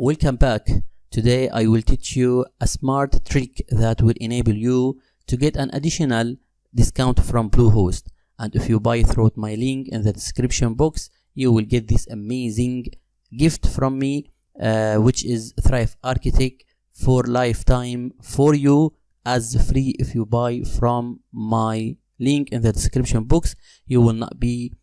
Welcome back. Today I will teach you a smart trick that will enable you to get an additional discount from Bluehost. And if you buy through my link in the description box, you will get this amazing gift from me, which is Thrive Architect for lifetime for you as free. If you buy from my link in the description box, you will not be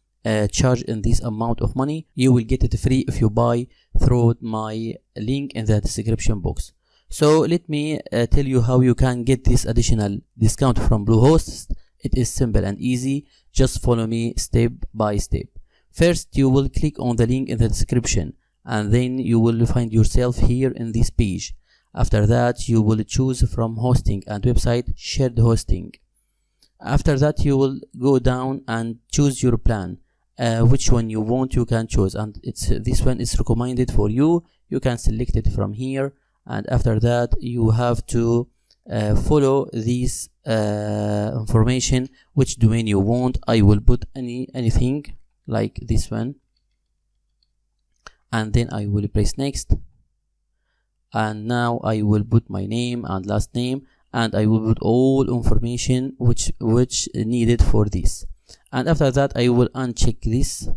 charged in this amount of money. You will get it free if you buy through my link in the description box. So let me tell you how you can get this additional discount from Bluehost. It is simple and easy. Just follow me step by step. First, you will click on the link in the description, and then you will find yourself here in this page. After that, you will choose from hosting and website shared hosting. After that, you will go down and choose your plan. Which one you want, you can choose, and this one is recommended for you. You can select it from here, and after that you have to follow this information, which domain you want. I will put anything like this one, and then I will press next, and now I will put my name and last name, and I will put all information which needed for this. And after that I will uncheck this,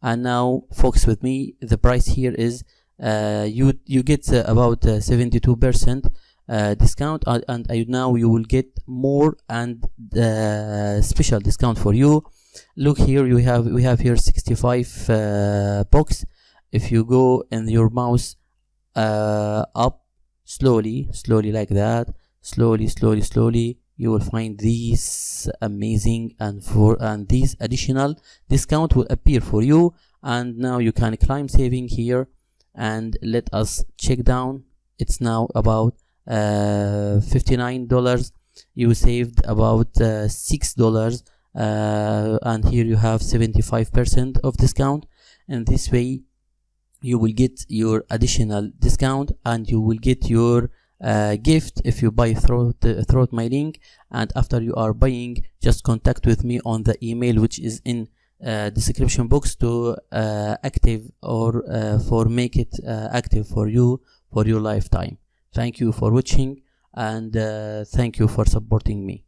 and now focus with me. The price here is you get about 72% discount, and now you will get more and special discount for you. Look here, we have here 65 box. If you go in your mouse up slowly like that, slowly, you will find these amazing and these additional discount will appear for you. And now you can climb saving here, and let us check down. It's now about $59. You saved about $6, and here you have 75% of discount. And this way you will get your additional discount, and you will get your gift if you buy through my link. And after you are buying, just contact with me on the email which is in description box to active or for make it active for you for your lifetime. Thank you for watching, and thank you for supporting me.